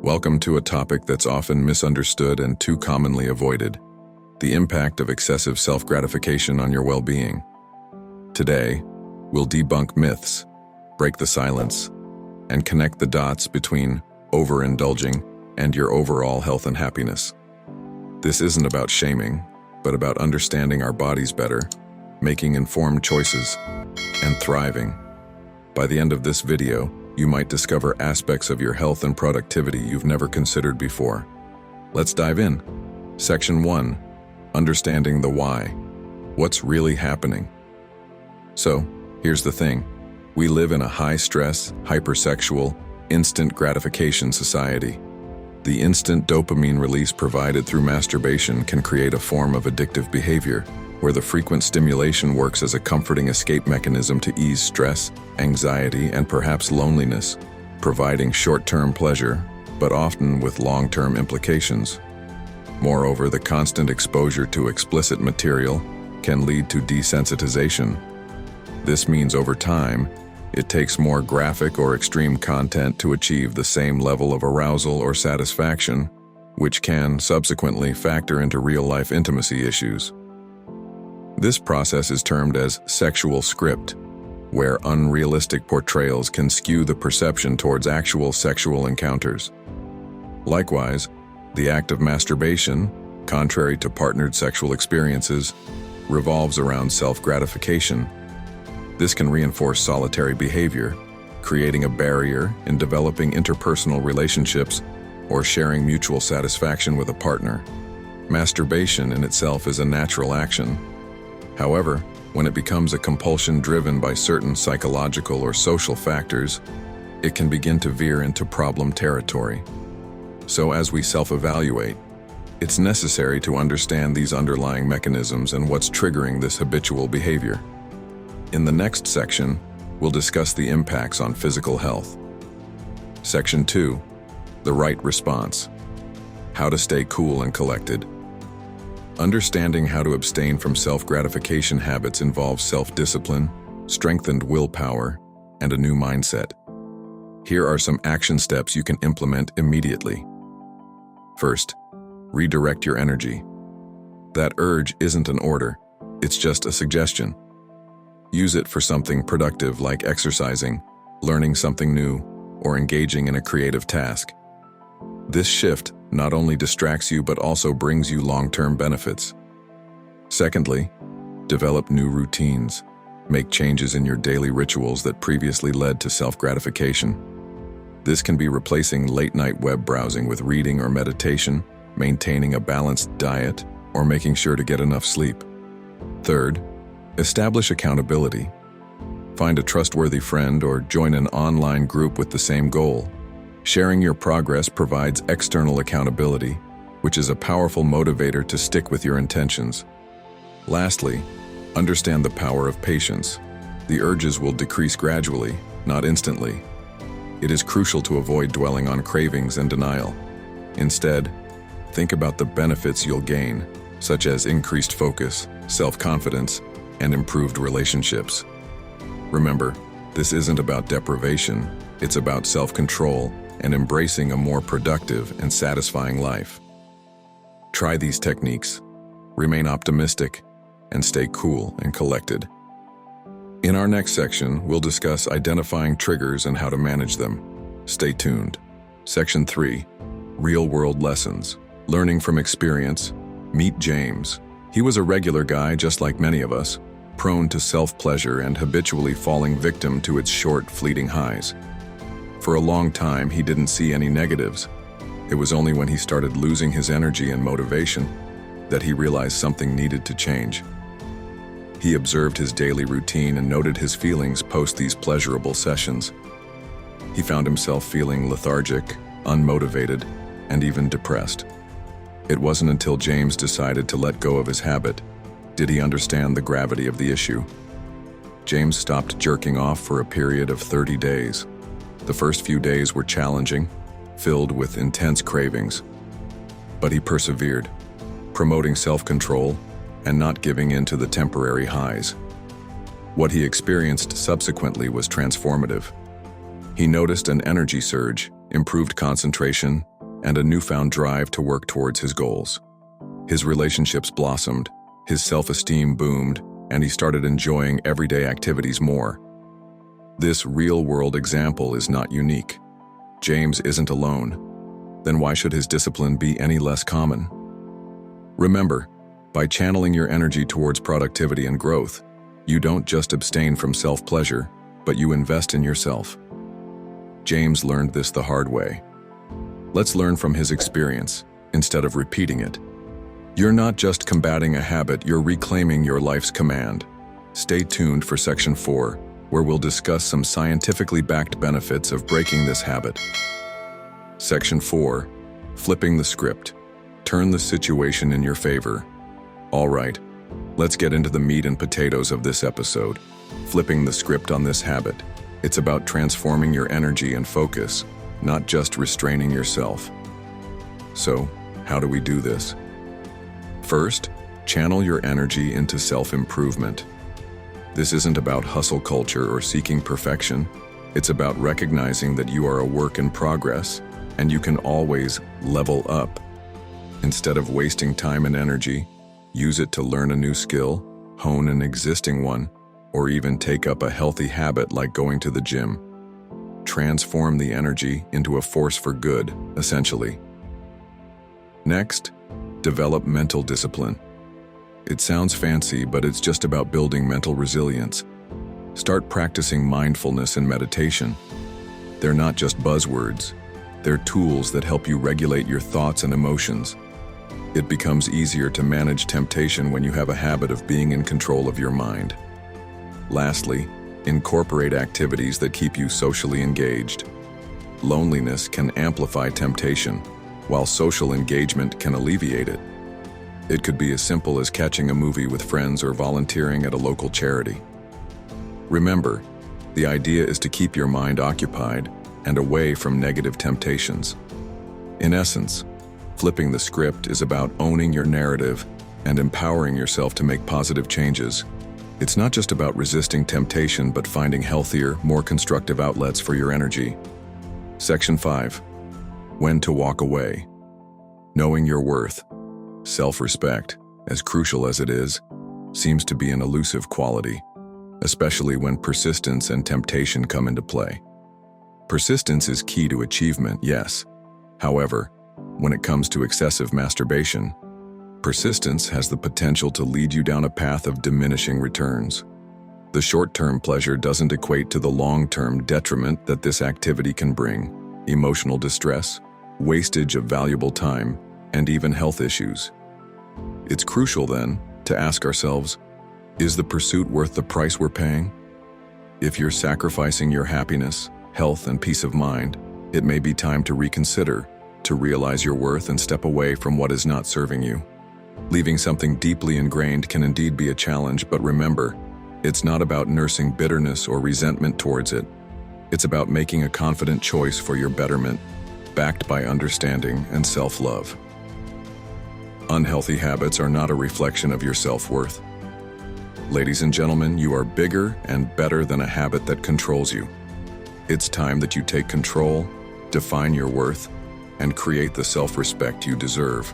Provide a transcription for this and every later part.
Welcome to a topic that's often misunderstood and too commonly avoided: the impact of excessive self-gratification on your well-being. Today, we'll debunk myths, break the silence, and connect the dots between overindulging and your overall health and happiness. This isn't about shaming, but about understanding our bodies better, making informed choices, and thriving. By the end of this video, you might discover aspects of your health and productivity you've never considered before. Let's dive in. Section 1. Understanding the why. What's really happening? So, here's the thing. We live in a high-stress, hypersexual, instant gratification society. The instant dopamine release provided through masturbation can create a form of addictive behavior, where the frequent stimulation works as a comforting escape mechanism to ease stress, anxiety, and perhaps loneliness, providing short-term pleasure, but often with long-term implications. Moreover, the constant exposure to explicit material can lead to desensitization. This means over time, it takes more graphic or extreme content to achieve the same level of arousal or satisfaction, which can subsequently factor into real-life intimacy issues. This process is termed as sexual script, where unrealistic portrayals can skew the perception towards actual sexual encounters. Likewise, the act of masturbation, contrary to partnered sexual experiences, revolves around self-gratification. This can reinforce solitary behavior, creating a barrier in developing interpersonal relationships or sharing mutual satisfaction with a partner. Masturbation in itself is a natural action. However, when it becomes a compulsion driven by certain psychological or social factors, it can begin to veer into problem territory. So as we self-evaluate, it's necessary to understand these underlying mechanisms and what's triggering this habitual behavior. In the next section, we'll discuss the impacts on physical health. Section 2. The right response. How to stay cool and collected. Understanding how to abstain from self-gratification habits involves self-discipline, strengthened willpower, and a new mindset. Here are some action steps you can implement immediately. First, redirect your energy. That urge isn't an order, it's just a suggestion. Use it for something productive like exercising, learning something new, or engaging in a creative task. This shift not only distracts you but also brings you long-term benefits. Secondly, develop new routines. Make changes in your daily rituals that previously led to self-gratification. This can be replacing late-night web browsing with reading or meditation, maintaining a balanced diet, or making sure to get enough sleep. Third, establish accountability. Find a trustworthy friend or join an online group with the same goal. Sharing your progress provides external accountability, which is a powerful motivator to stick with your intentions. Lastly, understand the power of patience. The urges will decrease gradually, not instantly. It is crucial to avoid dwelling on cravings and denial. Instead, think about the benefits you'll gain, such as increased focus, self-confidence, and improved relationships. Remember, this isn't about deprivation, it's about self-control and embracing a more productive and satisfying life. Try these techniques, remain optimistic, and stay cool and collected. In our next section, we'll discuss identifying triggers and how to manage them. Stay tuned. Section 3. Real-world lessons. Learning from experience. Meet James. He was a regular guy just like many of us, prone to self-pleasure and habitually falling victim to its short, fleeting highs. For a long time, he didn't see any negatives. It was only when he started losing his energy and motivation that he realized something needed to change. He observed his daily routine and noted his feelings post these pleasurable sessions. He found himself feeling lethargic, unmotivated, and even depressed. It wasn't until James decided to let go of his habit did he understand the gravity of the issue. James stopped jerking off for a period of 30 days. The first few days were challenging, filled with intense cravings. But he persevered, promoting self-control and not giving in to the temporary highs. What he experienced subsequently was transformative. He noticed an energy surge, improved concentration, and a newfound drive to work towards his goals. His relationships blossomed, his self-esteem boomed, and he started enjoying everyday activities more. This real-world example is not unique. James isn't alone. Then why should his discipline be any less common? Remember, by channeling your energy towards productivity and growth, you don't just abstain from self-pleasure, but you invest in yourself. James learned this the hard way. Let's learn from his experience, instead of repeating it. You're not just combating a habit, you're reclaiming your life's command. Stay tuned for Section 4, where we'll discuss some scientifically backed benefits of breaking this habit. Section 4, Flipping the Script. Turn the situation in your favor. All right, let's get into the meat and potatoes of this episode. Flipping the script on this habit. It's about transforming your energy and focus, not just restraining yourself. So, how do we do this? First, channel your energy into self-improvement. This isn't about hustle culture or seeking perfection. It's about recognizing that you are a work in progress, and you can always level up. Instead of wasting time and energy, use it to learn a new skill, hone an existing one, or even take up a healthy habit like going to the gym. Transform the energy into a force for good, essentially. Next, develop mental discipline. It sounds fancy, but it's just about building mental resilience. Start practicing mindfulness and meditation. They're not just buzzwords. They're tools that help you regulate your thoughts and emotions. It becomes easier to manage temptation when you have a habit of being in control of your mind. Lastly, incorporate activities that keep you socially engaged. Loneliness can amplify temptation, while social engagement can alleviate it. It could be as simple as catching a movie with friends or volunteering at a local charity. Remember, the idea is to keep your mind occupied and away from negative temptations. In essence, flipping the script is about owning your narrative and empowering yourself to make positive changes. It's not just about resisting temptation, but finding healthier, more constructive outlets for your energy. Section 5. When to walk away. Knowing your worth. Self-respect, as crucial as it is, seems to be an elusive quality, especially when persistence and temptation come into play. Persistence is key to achievement, yes. However, when it comes to excessive masturbation, persistence has the potential to lead you down a path of diminishing returns. The short-term pleasure doesn't equate to the long-term detriment that this activity can bring: emotional distress, wastage of valuable time, and even health issues. It's crucial, then, to ask ourselves, is the pursuit worth the price we're paying? If you're sacrificing your happiness, health, and peace of mind, it may be time to reconsider, to realize your worth and step away from what is not serving you. Leaving something deeply ingrained can indeed be a challenge, but remember, it's not about nursing bitterness or resentment towards it. It's about making a confident choice for your betterment, backed by understanding and self-love. Unhealthy habits are not a reflection of your self-worth. Ladies and gentlemen, you are bigger and better than a habit that controls you. It's time that you take control, define your worth, and create the self-respect you deserve.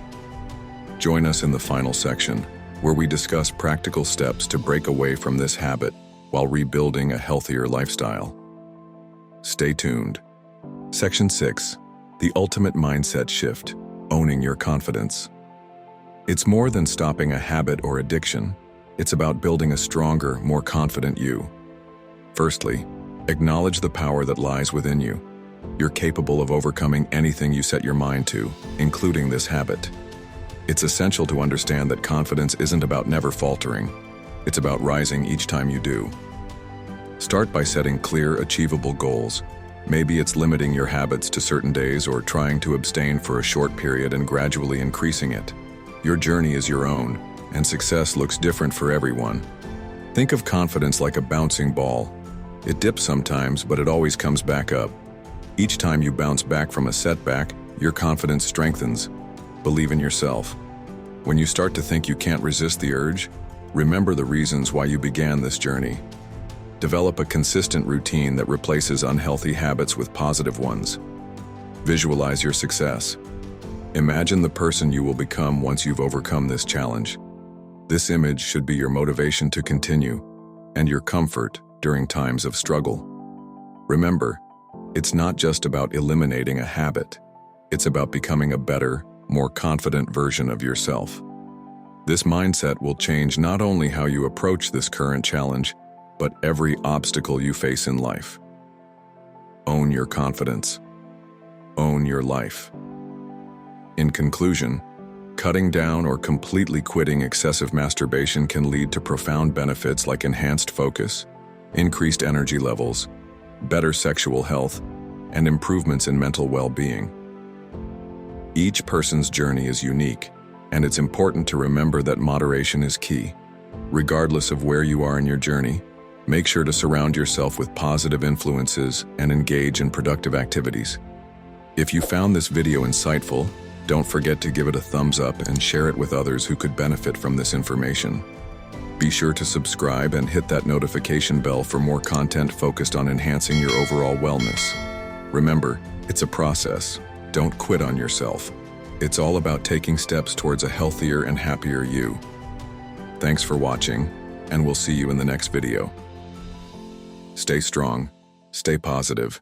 Join us in the final section, where we discuss practical steps to break away from this habit while rebuilding a healthier lifestyle. Stay tuned. Section 6. The ultimate mindset shift: owning your confidence. It's more than stopping a habit or addiction. It's about building a stronger, more confident you. Firstly, acknowledge the power that lies within you. You're capable of overcoming anything you set your mind to, including this habit. It's essential to understand that confidence isn't about never faltering. It's about rising each time you do. Start by setting clear, achievable goals. Maybe it's limiting your habits to certain days or trying to abstain for a short period and gradually increasing it. Your journey is your own, and success looks different for everyone. Think of confidence like a bouncing ball. It dips sometimes, but it always comes back up. Each time you bounce back from a setback, your confidence strengthens. Believe in yourself. When you start to think you can't resist the urge, remember the reasons why you began this journey. Develop a consistent routine that replaces unhealthy habits with positive ones. Visualize your success. Imagine the person you will become once you've overcome this challenge. This image should be your motivation to continue and your comfort during times of struggle. Remember, it's not just about eliminating a habit. It's about becoming a better, more confident version of yourself. This mindset will change not only how you approach this current challenge, but every obstacle you face in life. Own your confidence. Own your life. In conclusion, cutting down or completely quitting excessive masturbation can lead to profound benefits like enhanced focus, increased energy levels, better sexual health, and improvements in mental well-being. Each person's journey is unique, and it's important to remember that moderation is key. Regardless of where you are in your journey, make sure to surround yourself with positive influences and engage in productive activities. If you found this video insightful, don't forget to give it a thumbs up and share it with others who could benefit from this information. Be sure to subscribe and hit that notification bell for more content focused on enhancing your overall wellness. Remember, it's a process. Don't quit on yourself. It's all about taking steps towards a healthier and happier you. Thanks for watching, and we'll see you in the next video. Stay strong, stay positive,